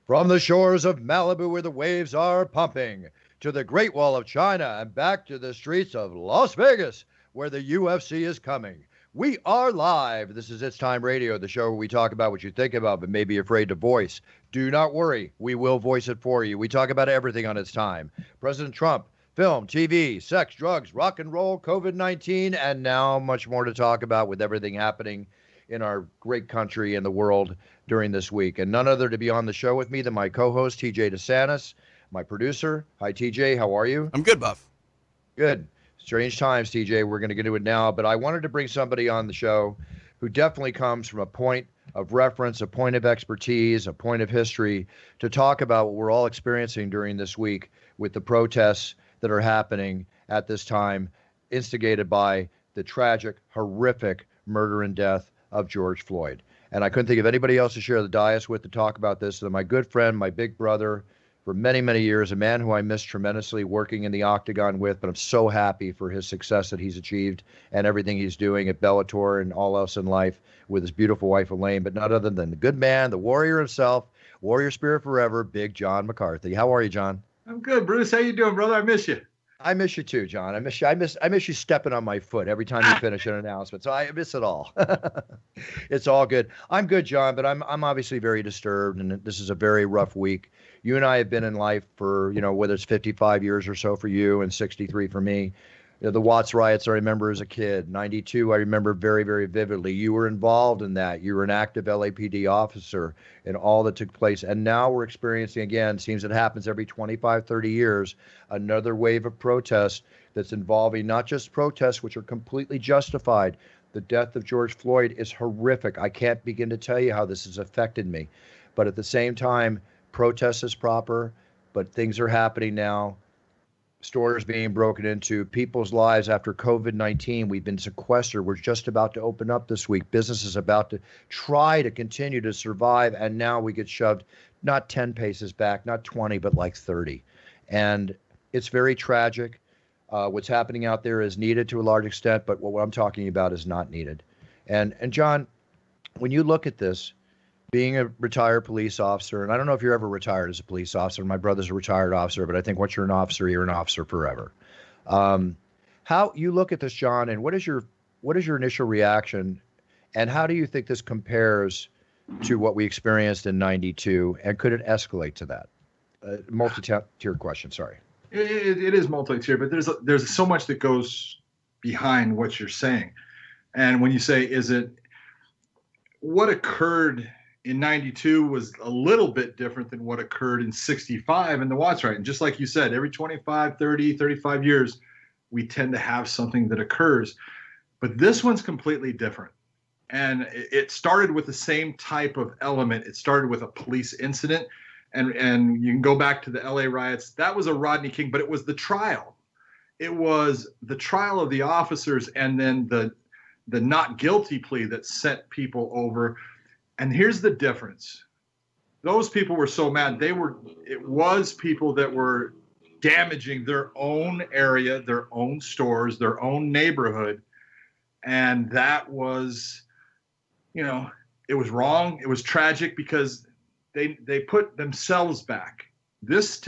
From the shores of Malibu where the waves are pumping, to the Great Wall of China and back to the streets of Las Vegas where the UFC is coming. We are live. This is It's Time Radio, the show where we talk about what you think about but may be afraid to voice. Do not worry, we will voice it for you. We talk about everything on It's Time. President Trump, film, TV, sex, drugs, rock and roll, COVID-19, and now much more to talk about with everything happening in our great country and the world during this week. And none other to be on the show with me than my co-host, TJ DeSantis, my producer. Hi, TJ. How are you? I'm good, Buff. Good. Strange times, TJ. We're going to get into it now. But I wanted to bring somebody on the show who definitely comes from a point of reference, a point of expertise, a point of history to talk about what we're all experiencing during this week with the protests that are happening at this time, instigated by the tragic, horrific murder and death of George Floyd. And I couldn't think of anybody else to share the dais with to talk about this than my good friend, my big brother, for many, many years, a man who I miss tremendously working in the octagon with, but I'm so happy for his success that he's achieved and everything he's doing at Bellator and all else in life with his beautiful wife, Elaine, but not other than the good man, the warrior himself, warrior spirit forever, Big John McCarthy. How are you, John? I'm good, Bruce. How you doing, brother? I miss you. I miss you too, John. I miss you. I miss you stepping on my foot every time you finish an announcement. So I miss it all. It's all good. I'm good, John, but I'm obviously very disturbed, and this is a very rough week. You and I have been in life for, whether it's 55 years or so for you and 63 for me. The Watts riots I remember as a kid. 92 I remember very, very vividly. You were involved in that. You were an active LAPD officer in all that took place. And now we're experiencing, again, seems it happens every 25, 30 years, another wave of protest that's involving not just protests, which are completely justified. The death of George Floyd is horrific. I can't begin to tell you how this has affected me. But at the same time, protest is proper, but things are happening now. Stores being broken into, people's lives after COVID-19. We've been sequestered. We're just about to open up this week. Business is about to try to continue to survive. And now we get shoved not 10 paces back, not 20, but like 30. And it's very tragic. What's happening out there is needed to a large extent, but what I'm talking about is not needed. And John, when you look at this, being a retired police officer, and I don't know if you're ever retired as a police officer. My brother's a retired officer, but I think once you're an officer forever. How you look at this, John, and what is your initial reaction, and how do you think this compares to what we experienced in '92, and could it escalate to that? Multi-tier question. Sorry. It is multi-tier, but there's so much that goes behind what you're saying, and when you say, is it what occurred in 92 was a little bit different than what occurred in 65 in the Watts riot. And just like you said, every 25, 30, 35 years, we tend to have something that occurs. But this one's completely different. And it started with the same type of element. It started with a police incident. And you can go back to the LA riots. That was a Rodney King, but it was the trial. It was the trial of the officers and then the not guilty plea that sent people over. And here's the difference. Those people were so mad. It was people that were damaging their own area, their own stores, their own neighborhood. And that was, it was wrong. It was tragic because they put themselves back. This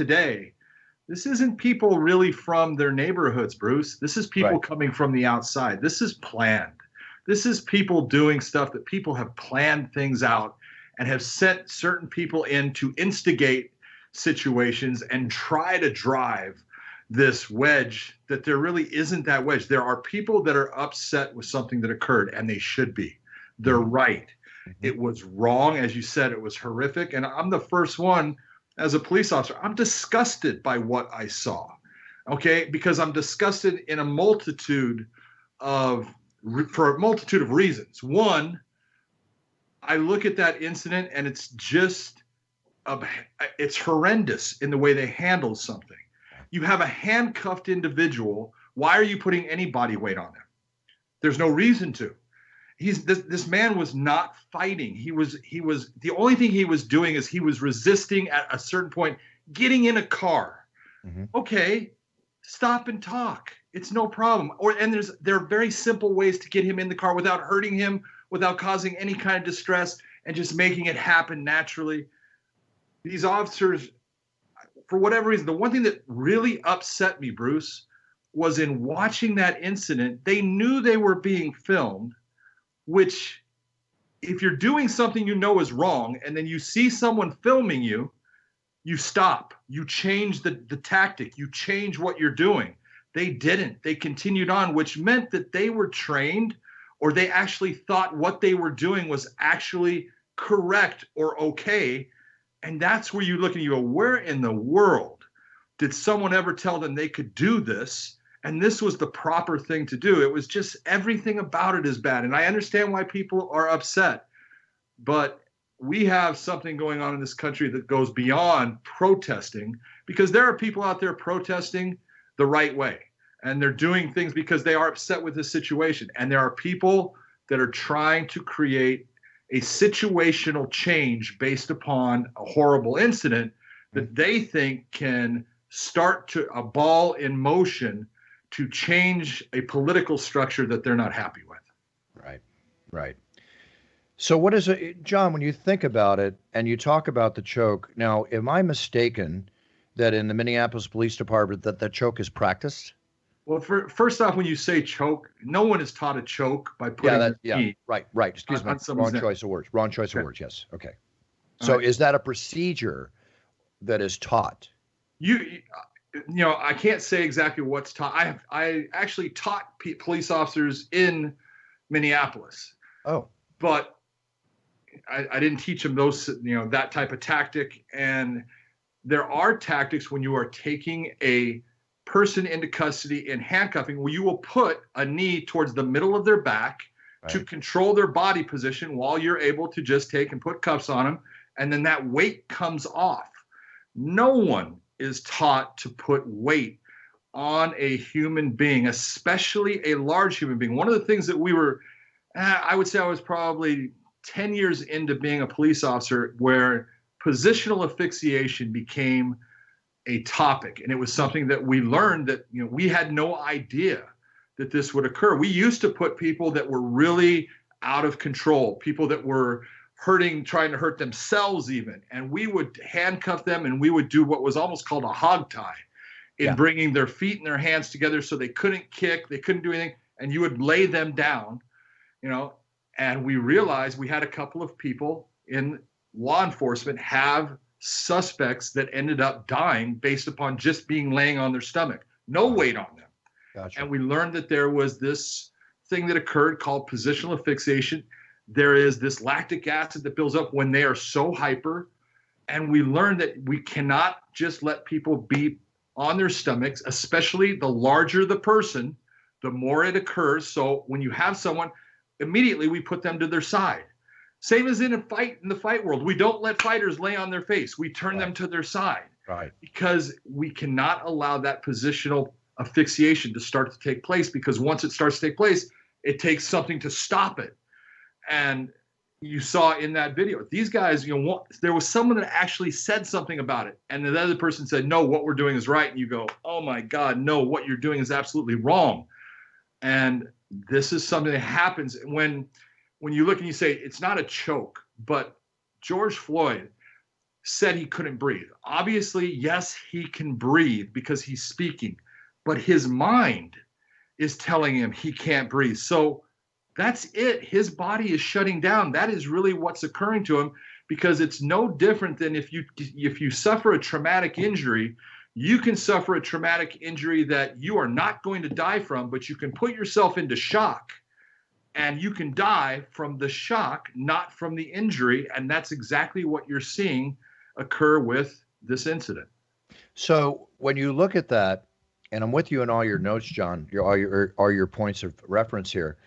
isn't people really from their neighborhoods, Bruce. This is people coming from the outside. This is planned. This is people doing stuff that people have planned things out and have sent certain people in to instigate situations and try to drive this wedge that there really isn't that wedge. There are people that are upset with something that occurred, and they should be. They're right. It was wrong. As you said, it was horrific. And I'm the first one as a police officer. I'm disgusted by what I saw, okay? Because I'm disgusted for a multitude of reasons. One, I look at that incident and it's just, it's horrendous in the way they handled something. You have a handcuffed individual. Why are you putting any body weight on him? There's no reason to. This man was not fighting. He was the only thing he was doing is he was resisting at a certain point, getting in a car. Okay, stop and talk. It's no problem. There are very simple ways to get him in the car without hurting him, without causing any kind of distress, and just making it happen naturally. these officers, for whatever reason, the one thing that really upset me, Bruce, was in watching that incident, they knew they were being filmed, which if you're doing something you know is wrong and then you see someone filming you, you stop, you change the tactic, you change what you're doing. They didn't. They continued on, which meant that they were trained, or they actually thought what they were doing was actually correct or okay. And that's where you look and you go, where in the world did someone ever tell them they could do this? And this was the proper thing to do. It was just everything about it is bad. And I understand why people are upset, but we have something going on in this country that goes beyond protesting, because there are people out there protesting the right way. And they're doing things because they are upset with this situation. And there are people that are trying to create a situational change based upon a horrible incident that they think can start to a ball in motion to change a political structure that they're not happy with. Right, right. So what is it, John, when you think about it and you talk about the choke, now, am I mistaken that in the Minneapolis Police Department that the choke is practiced? Well, first off, when you say choke, no one is taught a choke by putting their knee right. Excuse me. Wrong choice of words. Wrong choice of words. Yes. Okay. So is that a procedure that is taught? You know, I can't say exactly what's taught. I actually taught police officers in Minneapolis. Oh. But I didn't teach them those, that type of tactic. And there are tactics when you are taking a person into custody in handcuffing where you will put a knee towards the middle of their back to control their body position while you're able to just take and put cuffs on them. And then that weight comes off. No one is taught to put weight on a human being, especially a large human being. One of the things that we were, I would say I was probably 10 years into being a police officer where positional asphyxiation became a topic. And it was something that we learned that, we had no idea that this would occur. We used to put people that were really out of control, people that were trying to hurt themselves even. And we would handcuff them and we would do what was almost called a hog tie in bringing their feet and their hands together so they couldn't kick, they couldn't do anything. And you would lay them down, and we realized we had a couple of people in law enforcement have suspects that ended up dying based upon just being laying on their stomach, no weight on them. Gotcha. And we learned that there was this thing that occurred called positional asphyxiation. There is this lactic acid that builds up when they are so hyper. And we learned that we cannot just let people be on their stomachs, especially the larger the person, the more it occurs. So when you have someone, immediately we put them to their side. Same as in the fight world. We don't let fighters lay on their face. We turn them to their side. Right. Because we cannot allow that positional asphyxiation to start to take place, because once it starts to take place, it takes something to stop it. And you saw in that video, these guys, there was someone that actually said something about it. And the other person said, no, what we're doing is right. And you go, oh my God, no, what you're doing is absolutely wrong. And this is something that happens when you look and you say, it's not a choke, but George Floyd said he couldn't breathe. Obviously, yes, he can breathe because he's speaking, but his mind is telling him he can't breathe. So that's it. His body is shutting down. That is really what's occurring to him, because it's no different than if you suffer a traumatic injury. You can suffer a traumatic injury that you are not going to die from, but you can put yourself into shock. And you can die from the shock, not from the injury. And that's exactly what you're seeing occur with this incident. So when you look at that, and I'm with you in all your notes, John, all your points of reference here,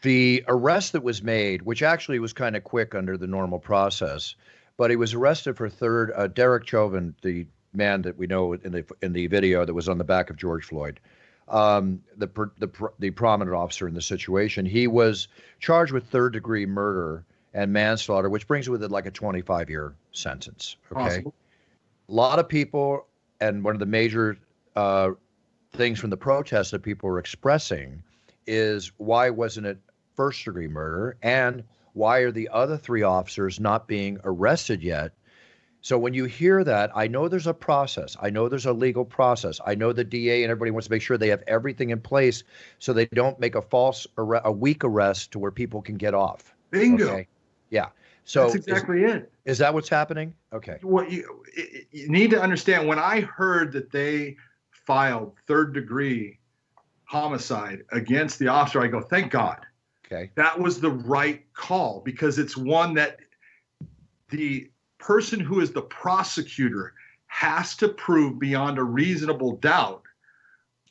the arrest that was made, which actually was kind of quick under the normal process, but he was arrested for Derek Chauvin, the man that we know in the video that was on the back of George Floyd. The prominent officer in the situation, he was charged with third-degree murder and manslaughter, which brings with it like a 25-year sentence. Okay, awesome. A lot of people, and one of the major things from the protests that people were expressing is, why wasn't it first-degree murder, and why are the other three officers not being arrested yet? So when you hear that, I know there's a process. I know there's a legal process. I know the DA and everybody wants to make sure they have everything in place so they don't make a weak arrest to where people can get off. Bingo. Okay. Yeah. That's So exactly it. is that what's happening? Okay. What you need to understand, when I heard that they filed third degree homicide against the officer, I go, thank God. Okay. That was the right call, because it's one that the person who is the prosecutor has to prove beyond a reasonable doubt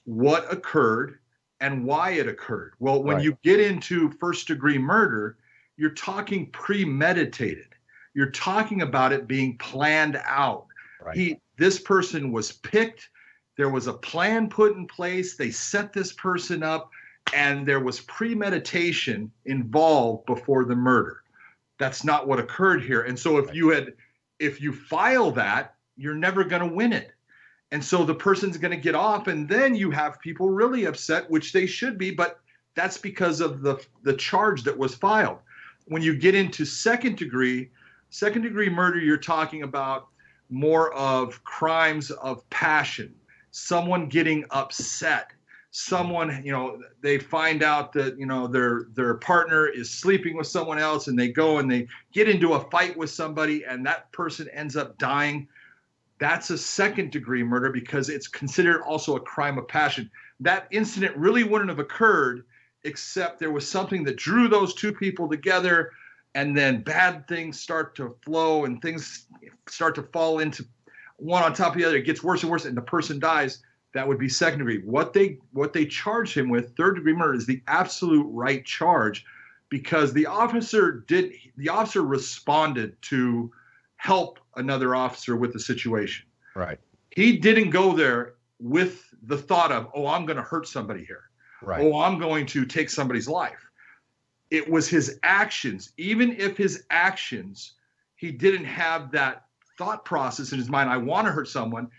what occurred and why it occurred. Well, when you get into first degree murder, you're talking premeditated. You're talking about it being planned out. Right. This person was picked. There was a plan put in place. They set this person up, and there was premeditation involved before the murder. That's not what occurred here. And so if you file that, you're never going to win it. And so the person's going to get off, and then you have people really upset, which they should be, but that's because of the charge that was filed. When you get into second degree murder, you're talking about more of crimes of passion, someone getting upset, someone, they find out that, their partner is sleeping with someone else, and they go and they get into a fight with somebody, and that person ends up dying. That's a second degree murder because it's considered also a crime of passion. That incident really wouldn't have occurred except there was something that drew those two people together, and then bad things start to flow and things start to fall into one on top of the other. It gets worse and worse, and the person dies. That would be second degree. What they charge him with, third degree murder, is the absolute right charge, because the officer responded to help another officer with the situation. Right. He didn't go there with the thought of, oh, I'm going to hurt somebody here. Right. Oh, I'm going to take somebody's life. It was his actions. Even if his actions, he didn't have that thought process in his mind, I want to hurt someone.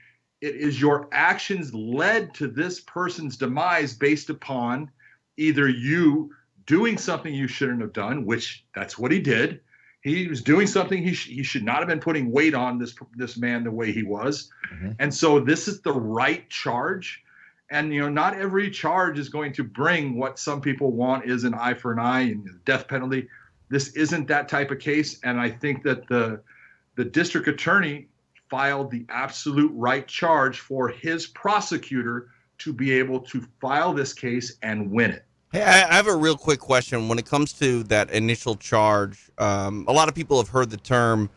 It is your actions led to this person's demise based upon either you doing something you shouldn't have done, which that's what he did. He was doing something he should not have been putting weight on this man the way he was. Mm-hmm. And so this is the right charge. And, not every charge is going to bring what some people want is an eye for an eye and death penalty. This isn't that type of case. And I think that the district attorney filed the absolute right charge for his prosecutor to be able to file this case and win it. Hey, I have a real quick question. When it comes to that initial charge, a lot of people have heard the term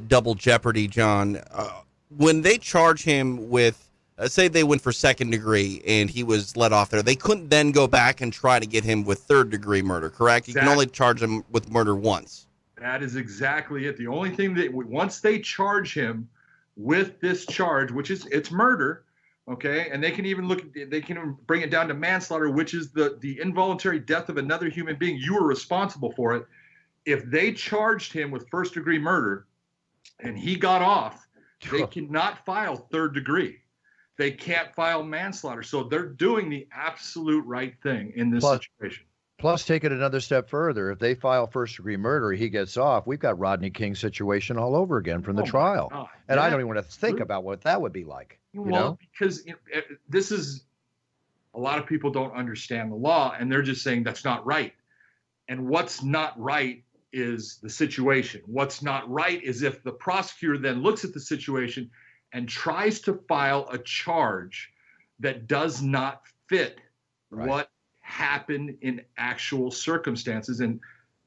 double jeopardy, John. When they charge him with, say they went for second degree and he was let off there, they couldn't then go back and try to get him with third degree murder, correct? You can only charge him with murder once. That is exactly it. The only thing that once they charge him with this charge, which is it's murder, okay, and they can even bring it down to manslaughter, which is the involuntary death of another human being. You were responsible for it. If they charged him with first degree murder and he got off, they cannot file third degree. They can't file manslaughter. So they're doing the absolute right thing in this situation. Plus, take it another step further. If they file first-degree murder, he gets off. We've got Rodney King's situation all over again from the trial. And I don't even want to think about what that would be like. Because this is, a lot of people don't understand the law, and they're just saying that's not right. And what's not right is the situation. What's not right is if the prosecutor then looks at the situation and tries to file a charge that does not fit what happened in actual circumstances. And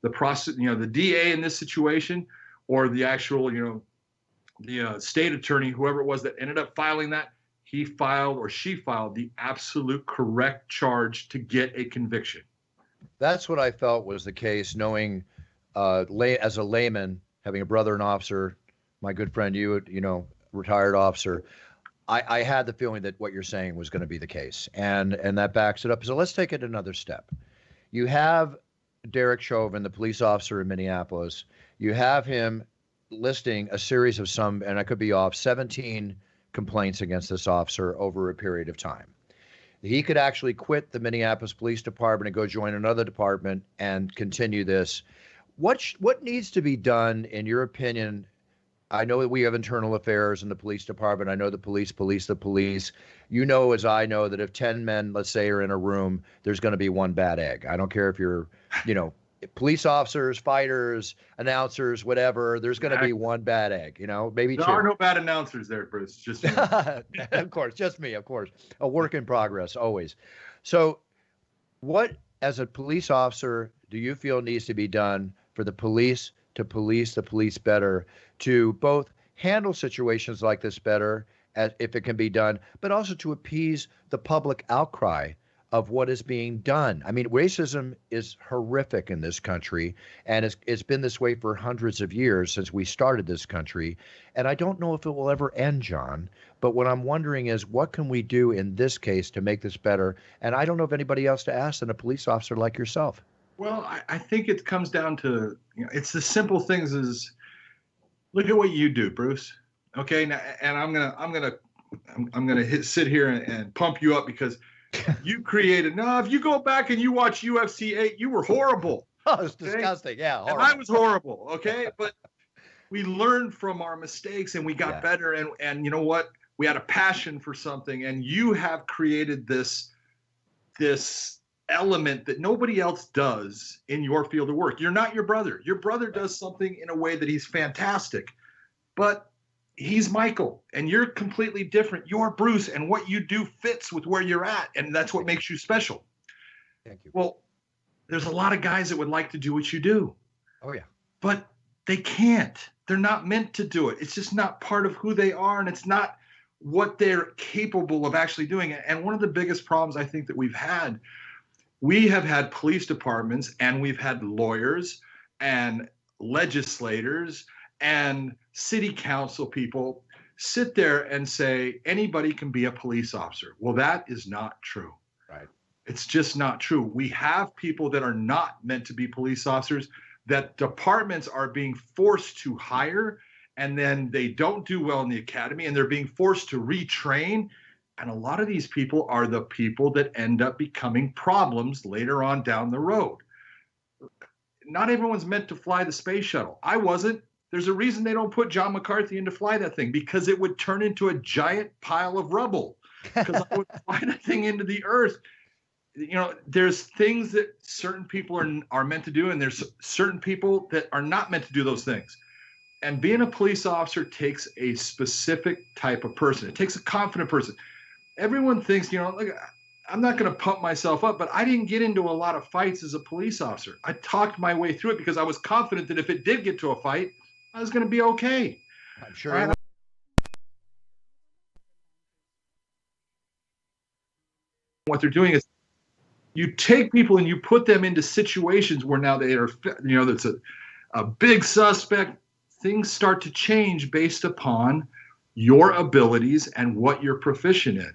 the DA in this situation, or the actual, the state attorney, whoever it was that ended up filing that, he filed or she filed the absolute correct charge to get a conviction. That's what I felt was the case, knowing as a layman, having a brother, an officer, my good friend, retired officer, I had the feeling that what you're saying was going to be the case, and that backs it up. So let's take it another step. You have Derek Chauvin, the police officer in Minneapolis. You have him listing a series of and I could be off, 17 complaints against this officer over a period of time. He could actually quit the Minneapolis Police Department and go join another department and continue this. What needs to be done, in your opinion, I know that we have internal affairs in the police department. I know the police police the police. You know, as I know, that if 10 men, let's say, are in a room, there's going to be one bad egg. I don't care if you're, you know, police officers, fighters, announcers, whatever. There's going to be one bad egg, you know, maybe There two. are no bad announcers there, Bruce. Just me. Of course, just me, of course. A work in progress, always. So, what, as a police officer, do you feel needs to be done for the police to police the police better, to both handle situations like this better, as if it can be done, but also to appease the public outcry of what is being done? I mean, racism is horrific in this country, and it's been this way for hundreds of years since we started this country. And I don't know if it will ever end, John. But what I'm wondering is, what can we do in this case to make this better? And I don't know of anybody else to ask than a police officer like yourself. Well, I think it comes down to, it's the simple things. Is look at what you do, Bruce. Okay, now, and I'm gonna sit here and pump you up, because you created. No, if you go back and you watch UFC 8, you were horrible. Oh, it's disgusting. Yeah, horrible. And I was horrible. Okay, but we learned from our mistakes and we got better. And you know what? We had a passion for something, and you have created this element that nobody else does in your field of work. You're not your brother. Your brother does something in a way that he's fantastic, but he's Michael, and you're completely different. You're Bruce, and what you do fits with where you're at, and that's what makes you special. Thank you. Well, there's a lot of guys that would like to do what you do. Oh, yeah. But they can't. They're not meant to do it. It's just not part of who they are, and it's not what they're capable of actually doing. And one of the biggest problems I think that we have had police departments, and we've had lawyers and legislators and city council people sit there and say anybody can be a police officer. Well, that is not true. Right. It's just not true. We have people that are not meant to be police officers, that departments are being forced to hire, and then they don't do well in the academy, and they're being forced to retrain. And a lot of these people are the people that end up becoming problems later on down the road. Not everyone's meant to fly the space shuttle. I wasn't. There's a reason they don't put John McCarthy in to fly that thing, because it would turn into a giant pile of rubble, because I would fly that thing into the earth. You know, there's things that certain people are meant to do, and there's certain people that are not meant to do those things. And being a police officer takes a specific type of person. It takes a confident person. Everyone thinks, you know, look, I'm not going to pump myself up, but I didn't get into a lot of fights as a police officer. I talked my way through it because I was confident that if it did get to a fight, I was going to be okay. I'm sure. What they're doing is you take people and you put them into situations where now they are, you know, that's a big suspect. Things start to change based upon your abilities and what you're proficient in.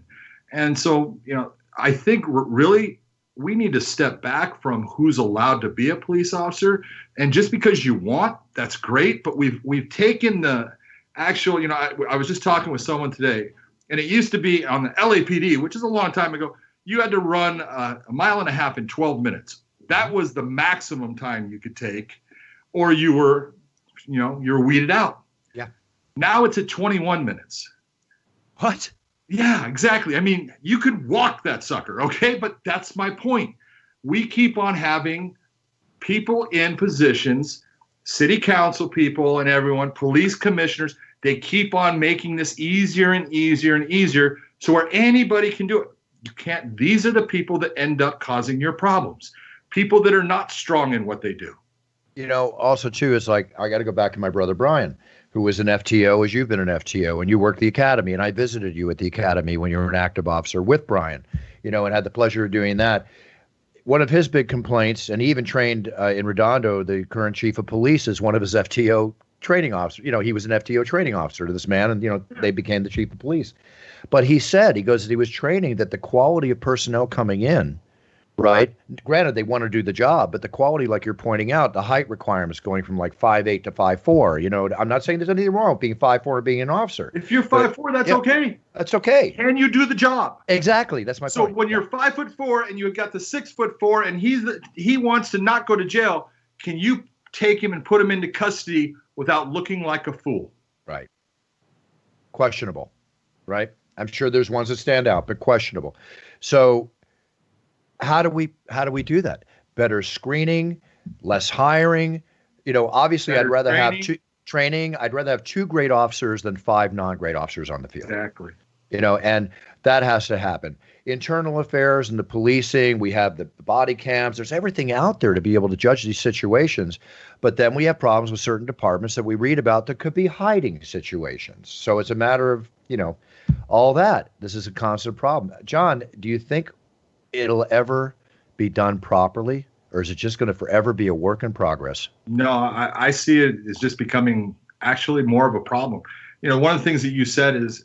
And so, you know, I think really we need to step back from who's allowed to be a police officer. And just because you want, that's great. But we've taken the actual, you know, I was just talking with someone today, and it used to be on the LAPD, which is a long time ago, you had to run a mile and a half in 12 minutes. That was the maximum time you could take, or you were weeded out. Yeah. Now it's at 21 minutes. What? Yeah, exactly. I mean, you could walk that sucker, okay? But that's my point. We keep on having people in positions, city council people and everyone, police commissioners, they keep on making this easier and easier and easier, so where anybody can do it. You can't. These are the people that end up causing your problems. People that are not strong in what they do. You know, also too, is like, I got to go back to my brother Brian, who was an FTO, as you've been an FTO, and you worked the academy, and I visited you at the academy when you were an active officer with Brian, you know, and had the pleasure of doing that. One of his big complaints, and he even trained in Redondo, the current chief of police, is one of his FTO training officers. You know, he was an FTO training officer to this man, and, you know, they became the chief of police. But he said, he goes, that he was training that the quality of personnel coming in, right? Granted, they want to do the job, but the quality, like you're pointing out, the height requirements going from like 5'8" to 5'4". You know, I'm not saying there's anything wrong with being 5'4" and being an officer. If you're 5'4", that's okay. That's okay. Can you do the job? Exactly. That's my point. So when you're 5'4" and you've got the 6'4" and he wants to not go to jail, can you take him and put him into custody without looking like a fool? Right. questionable, right? I'm sure there's ones that stand out, but questionable. So how do we do that? Better screening, less hiring. Obviously, I'd Better rather have training. two training. I'd rather have two great officers than five non-great officers on the field. Exactly. And that has to happen. Internal affairs and the policing, we have the body cams, there's everything out there to be able to judge these situations. But then we have problems with certain departments that we read about that could be hiding situations. So it's a matter of, all that. This is a constant problem. John, do you think it'll ever be done properly, or is it just going to forever be a work in progress? No, I see it as just becoming actually more of a problem. One of the things that you said is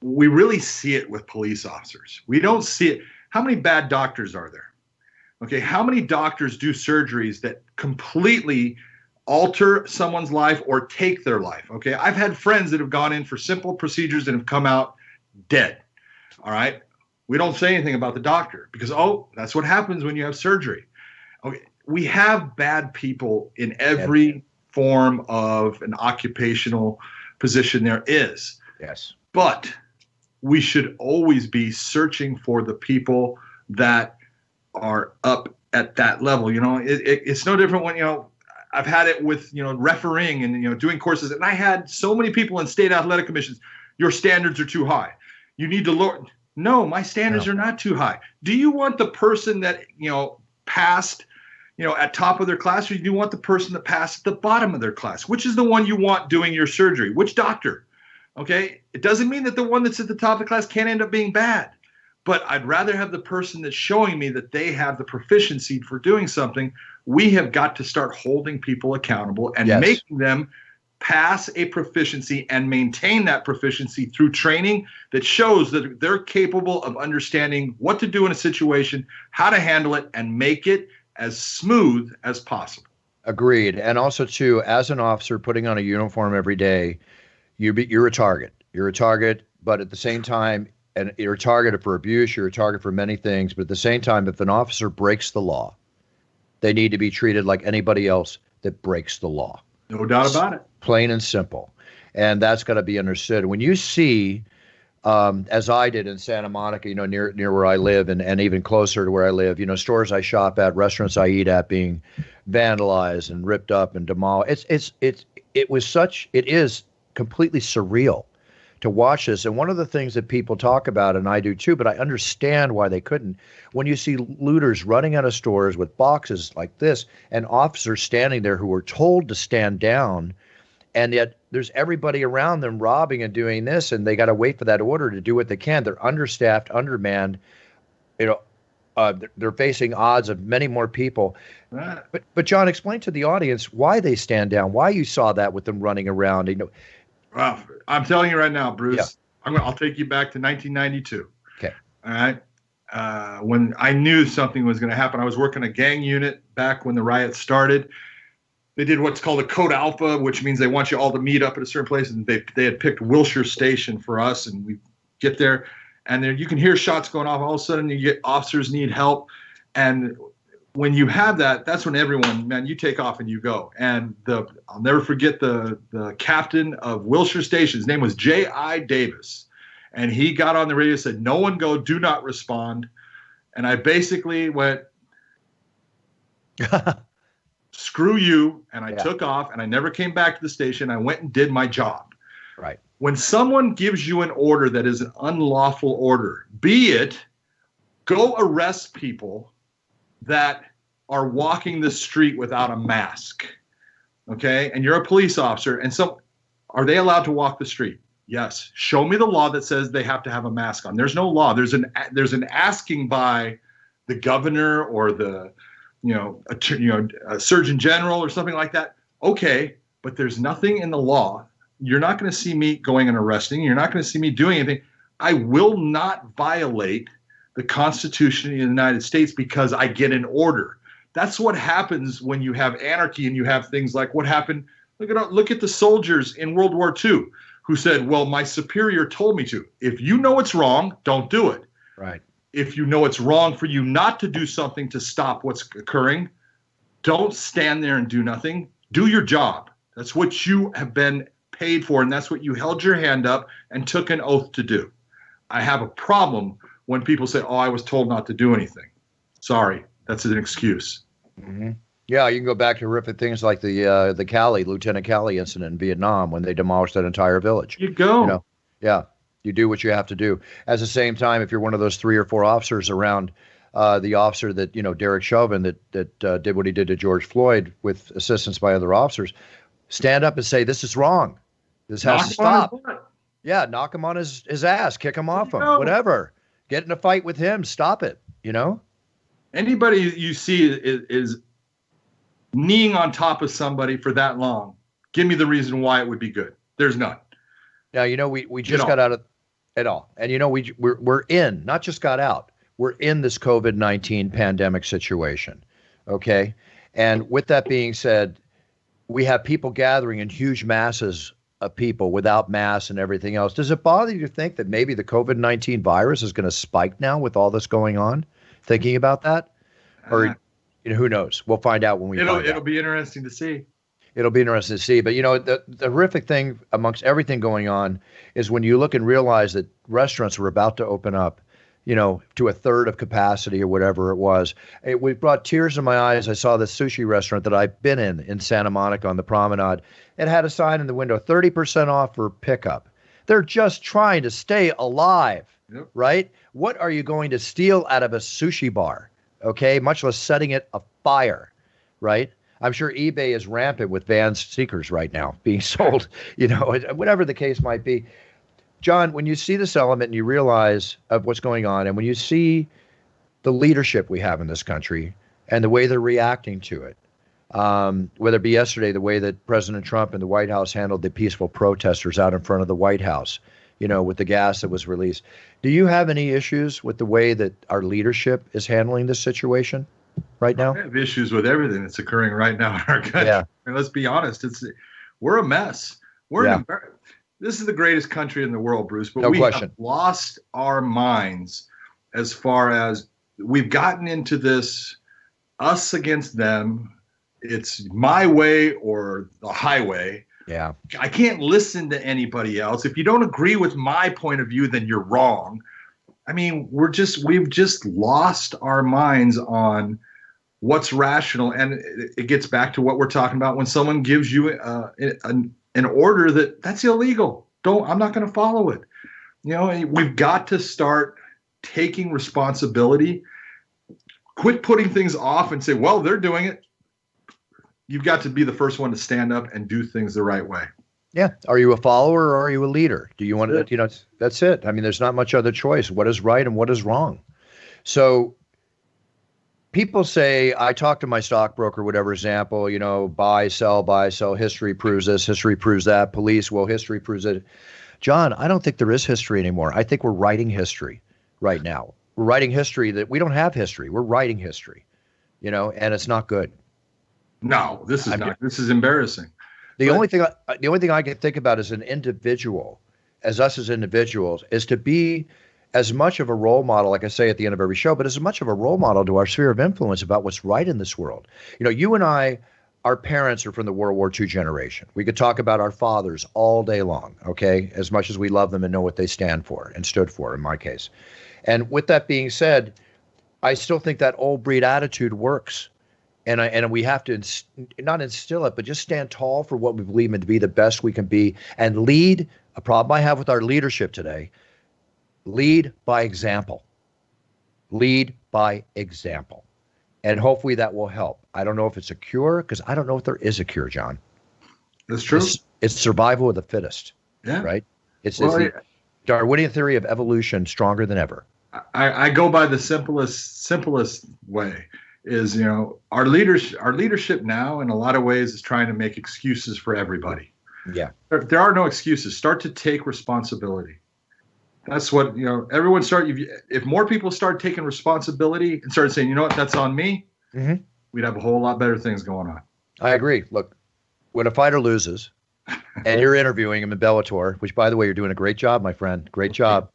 we really see it with police officers. We don't see it. How many bad doctors are there? Okay, how many doctors do surgeries that completely alter someone's life or take their life? Okay, I've had friends that have gone in for simple procedures and have come out dead. All right, we don't say anything about the doctor because, that's what happens when you have surgery. Okay, we have bad people in every form of an occupational position there is. Yes. But we should always be searching for the people that are up at that level. It's no different when, I've had it with, refereeing and, doing courses. And I had so many people in state athletic commissions. Your standards are too high. You need to lower. No, my standards are not too high. Do you want the person that, passed, at top of their class, or do you want the person that passed at the bottom of their class? Which is the one you want doing your surgery? Which doctor? Okay, it doesn't mean that the one that's at the top of the class can't end up being bad, but I'd rather have the person that's showing me that they have the proficiency for doing something. We have got to start holding people accountable and making them pass a proficiency and maintain that proficiency through training that shows that they're capable of understanding what to do in a situation, how to handle it, and make it as smooth as possible. Agreed. And also, too, as an officer putting on a uniform every day, you're a target. You're a target, but at the same time, and you're a target for abuse, you're a target for many things, but at the same time, if an officer breaks the law, they need to be treated like anybody else that breaks the law. No doubt about it. Plain and simple. And that's got to be understood. When you see, as I did in Santa Monica, near where I live and even closer to where I live, stores I shop at, restaurants I eat at being vandalized and ripped up and demolished. It is completely surreal to watch this. And one of the things that people talk about, and I do too, but I understand why they couldn't, when you see looters running out of stores with boxes like this and officers standing there who are told to stand down, and yet there's everybody around them robbing and doing this, and they got to wait for that order to do what they can. They're understaffed, undermanned, they're facing odds of many more people. Right. But John, explain to the audience why they stand down, why you saw that with them running around. Well, I'm telling you right now, Bruce, I'll take you back to 1992. Okay. All right. When I knew something was going to happen, I was working a gang unit back when the riots started. They did what's called a Code Alpha, which means they want you all to meet up at a certain place. And they had picked Wilshire Station for us. And we get there, and there you can hear shots going off. All of a sudden, you get officers need help. And when you have that, that's when everyone, man, you take off and you go. And I'll never forget the captain of Wilshire Station. His name was J.I. Davis. And he got on the radio and said, "No one go, do not respond." And I basically went, screw you. And I took off, and I never came back to the station. I went and did my job. Right. When someone gives you an order that is an unlawful order, be it go arrest people that are walking the street without a mask, okay? And you're a police officer, and so are they allowed to walk the street? Yes. Show me the law that says they have to have a mask on. There's no law. There's an asking by the governor or the a surgeon general or something like that. Okay, but there's nothing in the law. You're not going to see me going and arresting. You're not going to see me doing anything. I will not violate the Constitution of the United States because I get an order. That's what happens when you have anarchy and you have things like what happened. Look at the soldiers in World War II who said, well, my superior told me to. If you know it's wrong, don't do it. Right. If you know it's wrong for you not to do something to stop what's occurring, don't stand there and do nothing. Do your job. That's what you have been paid for, and that's what you held your hand up and took an oath to do. I have a problem when people say, "Oh, I was told not to do anything." Sorry, that's an excuse. Mm-hmm. Yeah, you can go back to horrific things like the Lieutenant Calley incident in Vietnam when they demolished that entire village. You go. You know, yeah, you do what you have to do. At the same time, if you're one of those 3 or 4 officers around the officer that, Derek Chauvin that did what he did to George Floyd with assistance by other officers, stand up and say, this is wrong. This has to stop. Yeah, knock him on his ass, kick him off him, whatever. Get in a fight with him, stop it, Anybody you see is kneeing on top of somebody for that long, give me the reason why it would be good. There's none. Now, we just got out of it all. And, we're in, not just got out, we're in this COVID-19 pandemic situation. Okay. And with that being said, we have people gathering in huge masses of people without masks and everything else. Does it bother you to think that maybe the COVID-19 virus is going to spike now with all this going on? Thinking about that? Or, who knows? We'll find out when we find out. It'll be interesting to see. It'll be interesting to see. But, the horrific thing amongst everything going on is when you look and realize that restaurants were about to open up, to a third of capacity or whatever it was. It brought tears to my eyes. I saw this sushi restaurant that I've been in Santa Monica on the promenade. It had a sign in the window, 30% off for pickup. They're just trying to stay alive, right? What are you going to steal out of a sushi bar? Okay, much less setting it afire, right? I'm sure eBay is rampant with van seekers right now being sold, whatever the case might be. John, when you see this element and you realize of what's going on, and when you see the leadership we have in this country and the way they're reacting to it, whether it be yesterday, the way that President Trump and the White House handled the peaceful protesters out in front of the White House, with the gas that was released. Do you have any issues with the way that our leadership is handling this situation right now? I have issues with everything that's occurring right now in our country. Yeah. And let's be honest, we're a mess. This is the greatest country in the world, Bruce, but we have lost our minds as far as we've gotten into this us against them. It's my way or the highway. Yeah. I can't listen to anybody else. If you don't agree with my point of view, then you're wrong. I mean, we've just lost our minds on what's rational. And it gets back to what we're talking about. When someone gives you an order that's illegal, I'm not going to follow it. We've got to start taking responsibility, quit putting things off and say, well, they're doing it. You've got to be the first one to stand up and do things the right way. Yeah. Are you a follower or are you a leader? Do you want to, that's it. I mean, there's not much other choice. What is right and what is wrong? So people say, I talk to my stockbroker, whatever example, buy, sell. History proves this. History proves that. Police, well, history proves it. John, I don't think there is history anymore. I think we're writing history right now. We're writing history that we don't have history. We're writing history, and it's not good. No, this is embarrassing. The only thing I can think about as an individual, as individuals, is to be as much of a role model, like I say at the end of every show, but as much of a role model to our sphere of influence about what's right in this world. You and I, our parents are from the World War II generation. We could talk about our fathers all day long, okay, as much as we love them and know what they stand for and stood for, in my case. And with that being said, I still think that old breed attitude works. And we have to not instill it, but just stand tall for what we believe in to be the best we can be and lead. A problem I have with our leadership today, lead by example. Lead by example. And hopefully that will help. I don't know if it's a cure, because I don't know if there is a cure, John. That's true. It's survival of the fittest. Yeah. Right? It's the Darwinian theory of evolution, stronger than ever. I go by the simplest way. Is our leadership now in a lot of ways is trying to make excuses for everybody. Yeah, there are no excuses. Start to take responsibility. That's what everyone start. If more people start taking responsibility and start saying, what, that's on me, we'd have a whole lot better things going on. I agree. Look, when a fighter loses, and you're interviewing him in Bellator, which by the way, you're doing a great job, my friend. Great job.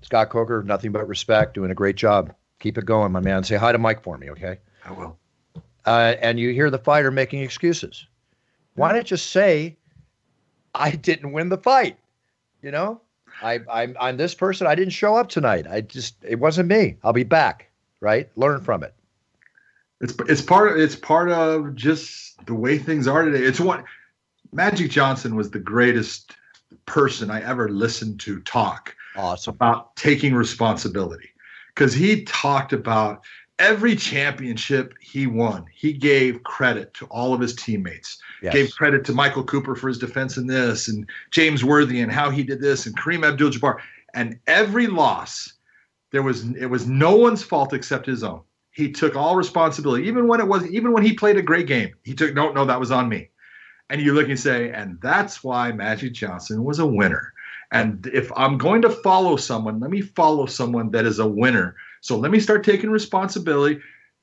Scott Coker, nothing but respect, doing a great job. Keep it going, my man. Say hi to Mike for me, okay? I will. And you hear the fighter making excuses. Why not just say, I didn't win the fight. You know, I'm this person. I didn't show up tonight. It wasn't me. I'll be back. Right. Learn from it. It's part of just the way things are today. It's what Magic Johnson was the greatest person I ever listened to talk about taking responsibility, because he talked about every championship he won. He gave credit to all of his teammates. Yes. Gave credit to Michael Cooper for his defense in this, and James Worthy and how he did this, and Kareem Abdul-Jabbar. And every loss, it was no one's fault except his own. He took all responsibility, even when he played a great game. He took, no, that was on me. And you look and say, and that's why Magic Johnson was a winner. And if I'm going to follow someone, let me follow someone that is a winner. So let me start taking responsibility.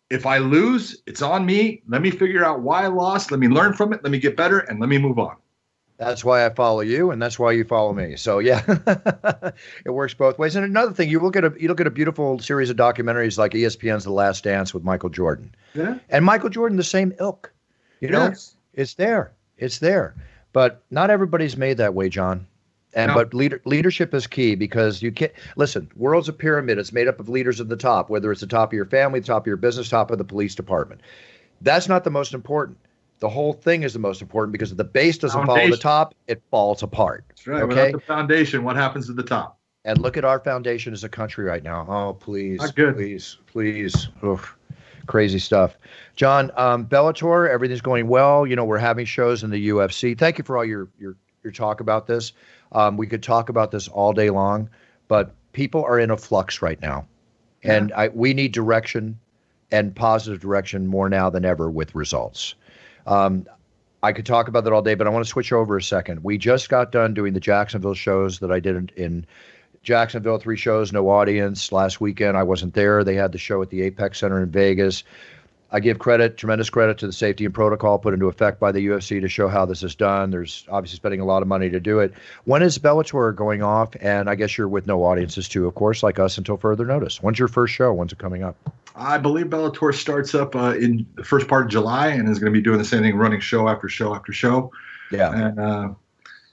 If I lose, it's on me. Let me figure out why I lost. Let me learn from it. Let me get better, and let me move on. That's why I follow you, and that's why you follow me. So yeah, it works both ways. And another thing, you look at a beautiful series of documentaries like ESPN's The Last Dance with Michael Jordan. Yeah. And Michael Jordan, the same ilk. You know, it's there. It's there. But not everybody's made that way, John. And but leadership is key, because you can't listen. World's a pyramid. It's made up of leaders at the top, whether it's the top of your family, the top of your business, top of the police department. That's not the most important. The whole thing is the most important, because if the base doesn't follow the top, it falls apart. That's right. Okay? Without the foundation, what happens at the top? And look at our foundation as a country right now. Oh, please, please. Oof. Crazy stuff. John, Bellator, everything's going well. You know, we're having shows in the UFC. Thank you for all your talk about this. We could talk about this all day long, but people are in a flux right now. And we need direction, and positive direction, more now than ever, with results. I could talk about that all day, but I want to switch over a second. We just got done doing the Jacksonville shows that I did in Jacksonville, 3 shows, no audience. Last weekend, I wasn't there. They had the show at the Apex Center in Vegas. I give tremendous credit to the safety and protocol put into effect by the UFC to show how this is done. There's obviously spending a lot of money to do it. When is Bellator going off? And I guess you're with no audiences too, of course, like us, until further notice. When's your first show? When's it coming up? I believe Bellator starts up in the first part of July, and is going to be doing the same thing, running show after show after show. Yeah. And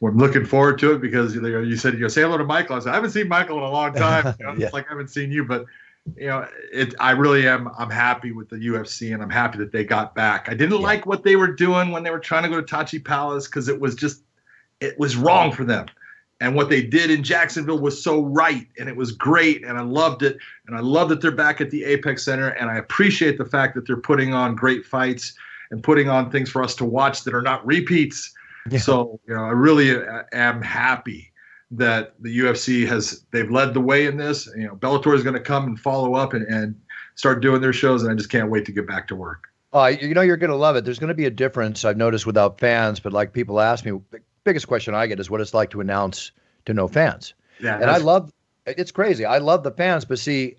we're looking forward to it, because you said, say hello to Michael. I said, I haven't seen Michael in a long time. It's like I haven't seen you, but I really am. I'm happy with the UFC, and I'm happy that they got back. I didn't like what they were doing when they were trying to go to Tachi Palace, because it was wrong for them. And what they did in Jacksonville was so right, and it was great, and I loved it. And I love that they're back at the Apex Center, and I appreciate the fact that they're putting on great fights and putting on things for us to watch that are not repeats. Yeah. So, I really am happy that the UFC they've led the way in this. Bellator is going to come and follow up and start doing their shows, and I just can't wait to get back to work. You're going to love it. There's going to be a difference, I've noticed, without fans, but like people ask me, the biggest question I get is what it's like to announce to no fans. Yeah, and it's crazy. I love the fans, but see,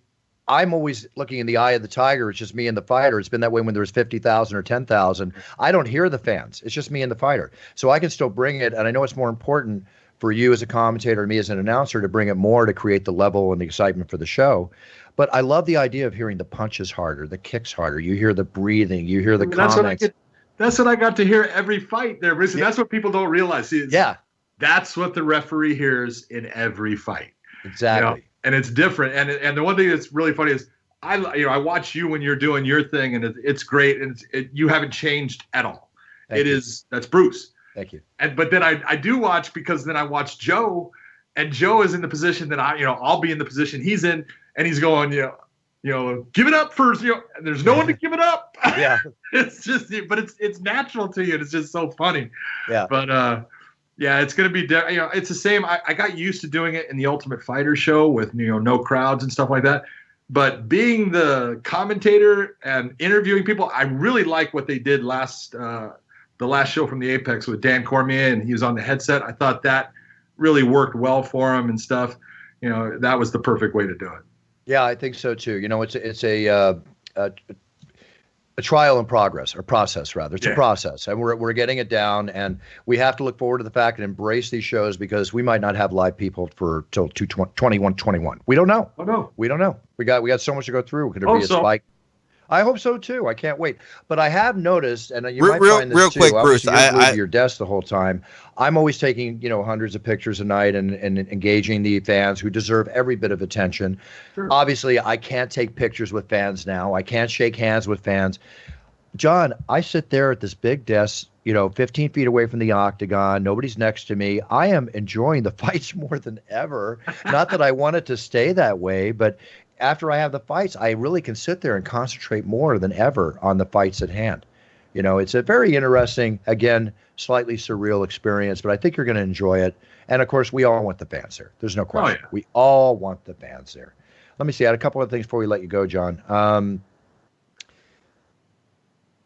I'm always looking in the eye of the tiger. It's just me and the fighter. It's been that way when there was 50,000 or 10,000. I don't hear the fans. It's just me and the fighter. So I can still bring it, and I know it's more important for you as a commentator and me as an announcer to bring it more to create the level and the excitement for the show. But I love the idea of hearing the punches harder, the kicks harder. You hear the breathing. You hear the comments. That's what I got to hear every fight there, Bruce. That's what people don't realize. That's what the referee hears in every fight. Exactly. And it's different. And the one thing that's really funny is I watch you when you're doing your thing, and it's great, and you haven't changed at all. That's Bruce. Thank you. But then I do watch, because then I watch Joe, and Joe is in the position that I'll be in the position he's in, and he's going, give it up first, and there's no one to give it up. Yeah. It's just, but it's natural to you, and it's just so funny. Yeah. But it's going to be, it's the same. I got used to doing it in the Ultimate Fighter show with, no crowds and stuff like that. But being the commentator and interviewing people, I really like what they did the last show from the Apex with Dan Cormier, and he was on the headset. I thought that really worked well for him and stuff. That was the perfect way to do it. Yeah, I think so too. It's a trial in progress, or process rather. It's a process, and we're getting it down, and we have to look forward to the fact and embrace these shows, because we might not have live people till 21. We don't know. Oh no, we don't know. We got so much to go through. Could there be a spike? I hope so too. I can't wait. But I have noticed, and you might Real, find this real too. quick, Bruce. Obviously, you're glued to your desk the whole time. I'm always taking, hundreds of pictures a night and engaging the fans who deserve every bit of attention. Sure. Obviously, I can't take pictures with fans now. I can't shake hands with fans. John, I sit there at this big desk, 15 feet away from the octagon. Nobody's next to me. I am enjoying the fights more than ever. Not that I want it to stay that way, but after I have the fights, I really can sit there and concentrate more than ever on the fights at hand. It's a very interesting, again, slightly surreal experience, but I think you're going to enjoy it. And of course, we all want the fans there. There's no question. Yeah. We all want the fans there. Let me see. I had a couple of things before we let you go, John.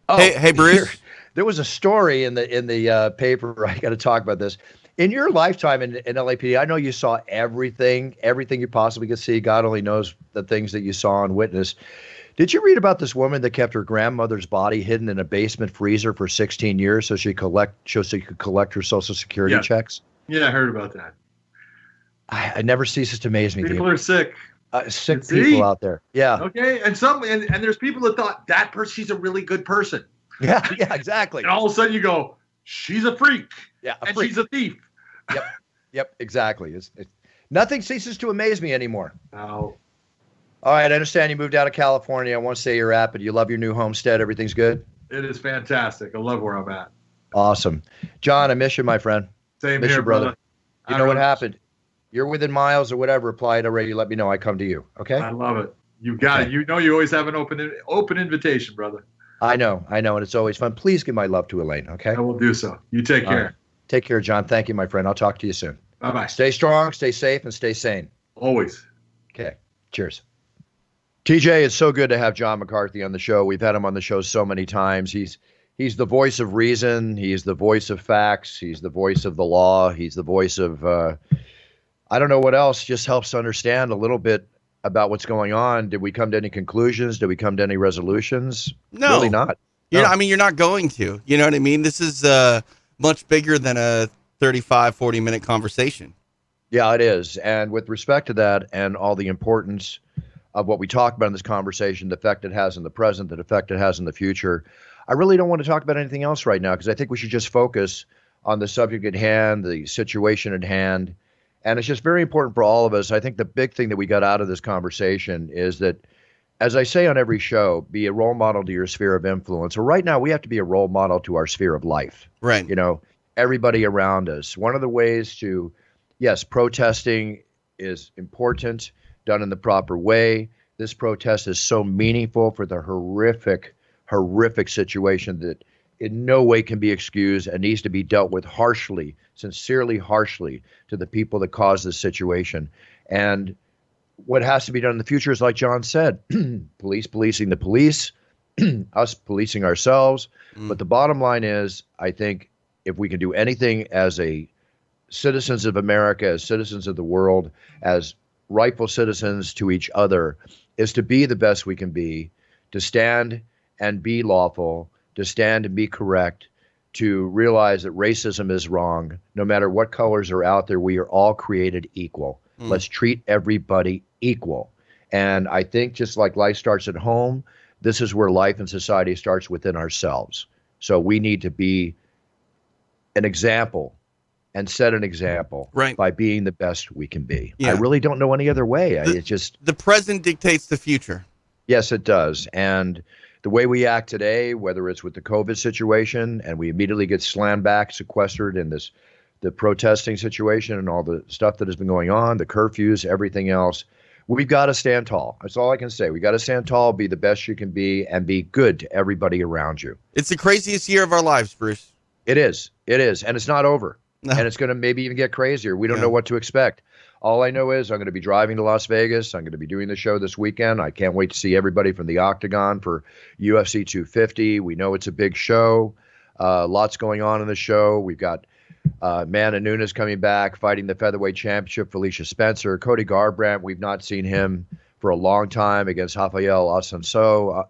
Hey, Bruce. There was a story in the paper. I got to talk about this. In your lifetime in LAPD, I know you saw everything you possibly could see. God only knows the things that you saw and witnessed. Did you read about this woman that kept her grandmother's body hidden in a basement freezer for 16 years so she could collect her Social Security checks? Yeah, I heard about that. I never ceases to amaze me. People are sick. Sick people out there. Yeah. Okay, and there's people that thought that person, she's a really good person. Yeah, exactly. And all of a sudden you go, she's a freak. Yeah, she's a thief. Yep, exactly. Nothing ceases to amaze me anymore. No. All right, I understand you moved out of California. I won't say you're at, but you love your new homestead. Everything's good? It is fantastic. I love where I'm at. Awesome. John, I miss you, my friend. Same miss here, you, brother. You know what know. happened? You're within miles or whatever. Apply it already. Let me know. I come to you. Okay? I love it. You got it. You always have an open invitation, brother. I know, and it's always fun. Please give my love to Elaine, okay? I will do so. You take care. Right. Take care, John. Thank you, my friend. I'll talk to you soon. Bye-bye. Stay strong, stay safe, and stay sane. Always. Okay. Cheers. TJ, it's so good to have John McCarthy on the show. We've had him on the show so many times. He's the voice of reason. He's the voice of facts. He's the voice of the law. He's the voice of, I don't know what else, just helps to understand a little bit about what's going on. Did we come to any conclusions? Did we come to any resolutions? No. Really not. No. You're not going to. You know what I mean? This is much bigger than a 35, 40-minute conversation. Yeah, it is. And with respect to that and all the importance of what we talk about in this conversation, the effect it has in the present, the effect it has in the future, I really don't want to talk about anything else right now because I think we should just focus on the subject at hand, the situation at hand. And it's just very important for all of us. I think the big thing that we got out of this conversation is that, as I say on every show, be a role model to your sphere of influence. Well, right now, we have to be a role model to our sphere of life. Right. Everybody around us. One of the ways to, yes, protesting is important, done in the proper way. This protest is so meaningful for the horrific situation that in no way can be excused and needs to be dealt with harshly, sincerely harshly to the people that caused this situation. And what has to be done in the future is, like John said, police policing the police, us policing ourselves. But the bottom line is, I think if we can do anything as citizens of America, as citizens of the world, as rightful citizens to each other, is to be the best we can be, to stand and be lawful, to stand and be correct, to realize that racism is wrong. No matter what colors are out there, we are all created equal. Let's treat everybody equal. And I think just like life starts at home, this is where life and society starts within ourselves. So we need to be an example and set an example by being the best we can be. Yeah. I really don't know any other way. It's just the present dictates the future. Yes, it does. And the way we act today, whether it's with the COVID situation and we immediately get slammed back, sequestered in the protesting situation and all the stuff that has been going on, the curfews, everything else, we've got to stand tall. That's all I can say. We got to stand tall, be the best you can be, and be good to everybody around you. It's the craziest year of our lives, Bruce. It is. And it's not over. No. And it's going to maybe even get crazier. We don't know what to expect. All I know is I'm going to be driving to Las Vegas. I'm going to be doing the show this weekend. I can't wait to see everybody from the Octagon for UFC 250. We know it's a big show. Lots going on in the show. We've got Amanda Nunes coming back, fighting the featherweight championship, Felicia Spencer. Cody Garbrandt, we've not seen him for a long time, against Rafael Assunção.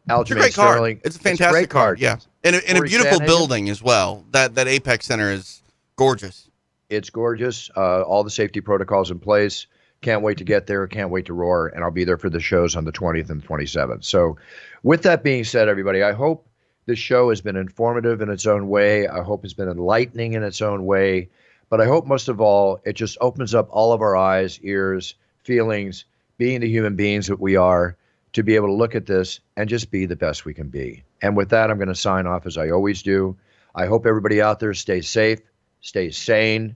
Aljamain Sterling. It's a fantastic card. Yeah. And a beautiful building as well. That Apex Center is gorgeous. It's gorgeous. All the safety protocols in place. Can't wait to get there. Can't wait to roar. And I'll be there for the shows on the 20th and 27th. So with that being said, everybody, I hope this show has been informative in its own way. I hope it's been enlightening in its own way. But I hope most of all, it just opens up all of our eyes, ears, feelings, being the human beings that we are, to be able to look at this and just be the best we can be. And with that, I'm going to sign off as I always do. I hope everybody out there stays safe, stays sane.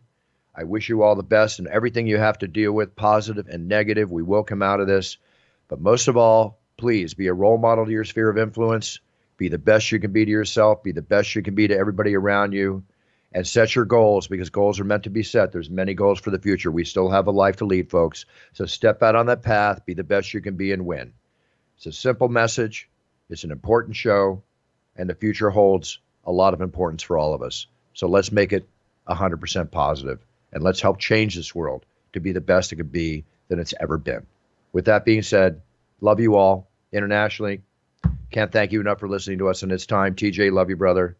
I wish you all the best in everything you have to deal with, positive and negative. We will come out of this. But most of all, please be a role model to your sphere of influence. Be the best you can be to yourself. Be the best you can be to everybody around you. And set your goals, because goals are meant to be set. There's many goals for the future. We still have a life to lead, folks. So step out on that path. Be the best you can be and win. It's a simple message. It's an important show. And the future holds a lot of importance for all of us. So let's make it 100% positive. And let's help change this world to be the best it could be than it's ever been. With that being said, love you all internationally. Can't thank you enough for listening to us in this time. TJ, love you, brother.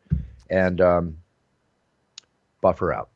And Buffer out.